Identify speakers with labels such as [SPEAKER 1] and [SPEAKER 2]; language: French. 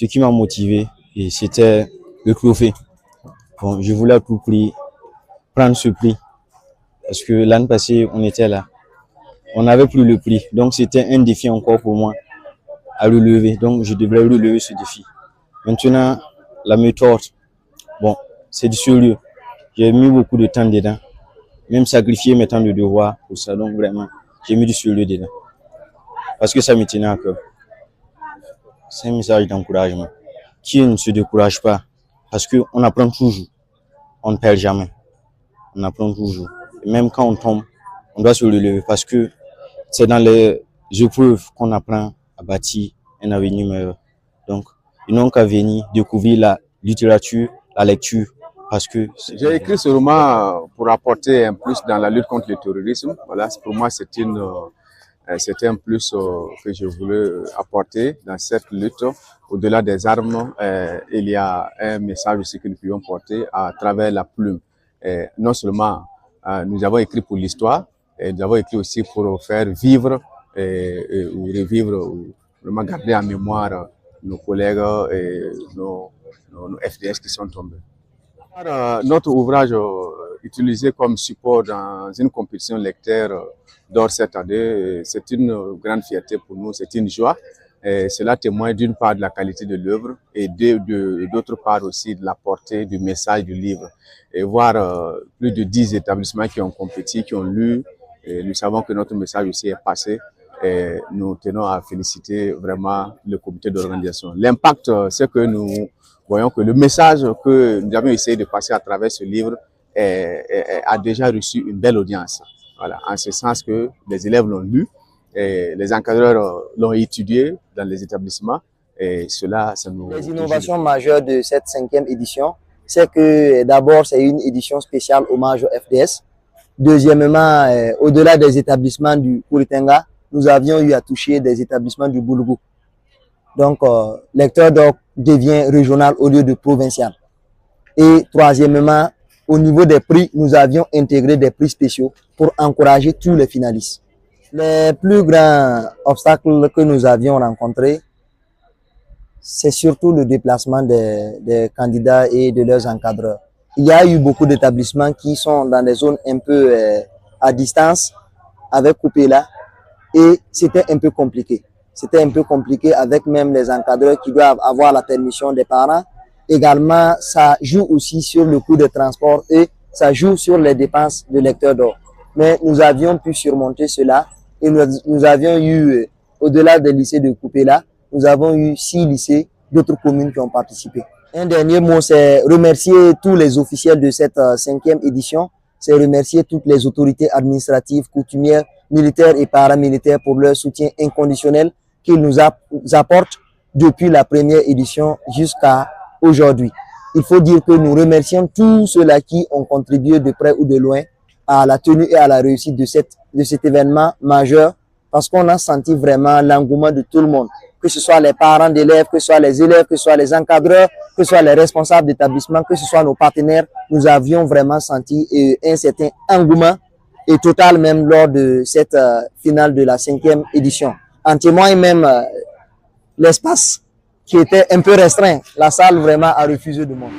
[SPEAKER 1] Ce qui m'a motivé, et c'était le trophée. Bon, je voulais à tout prix prendre ce prix parce que l'année passée, on était là. On n'avait plus le prix. Donc, c'était un défi encore pour moi à relever. Donc, je devrais relever ce défi. Maintenant, la méthode, bon, c'est du sérieux. J'ai mis beaucoup de temps dedans. Même sacrifier mes temps de devoir pour ça. Donc, vraiment, j'ai mis du sérieux dedans. Parce que ça me tenait à cœur. C'est un message d'encouragement. Qui ne se décourage pas. Parce qu'on apprend toujours. On ne perd jamais. On apprend toujours. Et même quand on tombe, on doit se relever parce que c'est dans les épreuves qu'on apprend à bâtir un avenir meilleur. Donc, ils n'ont qu'à venir découvrir la littérature, la lecture, parce que...
[SPEAKER 2] J'ai écrit ce roman pour apporter un plus dans la lutte contre le terrorisme. Voilà, pour moi, c'était un plus que je voulais apporter dans cette lutte. Au-delà des armes, il y a un message aussi que nous pouvons porter à travers la plume. Non seulement nous avons écrit pour l'histoire, nous avons écrit aussi pour faire vivre ou revivre, ou vraiment garder en mémoire nos collègues et nos FDS qui sont tombés. Notre ouvrage utilisé comme support dans une compétition lecteur d'or cette année, c'est une grande fierté pour nous, c'est une joie. Et cela témoigne d'une part de la qualité de l'œuvre et d'autre part aussi de la portée du message du livre. Et voir plus de 10 établissements qui ont compétit, qui ont lu, et nous savons que notre message aussi est passé. Et nous tenons à féliciter vraiment le comité d'organisation. L'impact, c'est que nous voyons que le message que nous avons essayé de passer à travers ce livre a déjà reçu une belle audience. Voilà, en ce sens que les élèves l'ont lu, et les encadreurs l'ont étudié dans les établissements, et cela, ça nous...
[SPEAKER 3] Les innovations majeures de cette 5e édition, c'est que d'abord, c'est une édition spéciale hommage au FDS. Deuxièmement, au-delà des établissements du Kuritenga, nous avions eu à toucher des établissements du Boulgout. Donc, lecteur d'or devient régional au lieu de provincial. Et troisièmement, au niveau des prix, nous avions intégré des prix spéciaux pour encourager tous les finalistes. Les plus grands obstacles que nous avions rencontrés, c'est surtout le déplacement des candidats et de leurs encadreurs. Il y a eu beaucoup d'établissements qui sont dans des zones un peu à distance avec Kupela, et c'était un peu compliqué. C'était un peu compliqué avec même les encadreurs qui doivent avoir la permission des parents. Également, ça joue aussi sur le coût de transport et ça joue sur les dépenses de lecteurs d'or. Mais nous avions pu surmonter cela et nous avions eu, au-delà des lycées de Kupela, nous avons eu 6 lycées d'autres communes qui ont participé. Un dernier mot, c'est remercier tous les officiels de cette 5e édition. C'est remercier toutes les autorités administratives, coutumières, militaires et paramilitaires pour leur soutien inconditionnel qu'ils nous apportent depuis la première édition jusqu'à aujourd'hui. Il faut dire que nous remercions tous ceux-là qui ont contribué de près ou de loin à la tenue et à la réussite de cet événement majeur, parce qu'on a senti vraiment l'engouement de tout le monde, que ce soit les parents d'élèves, que ce soit les élèves, que ce soit les encadreurs, que ce soit les responsables d'établissement, que ce soit nos partenaires. Nous avions vraiment senti un certain engouement et total même lors de cette finale de la 5e édition. En témoigne même l'espace qui était un peu restreint. La salle vraiment a refusé de monter.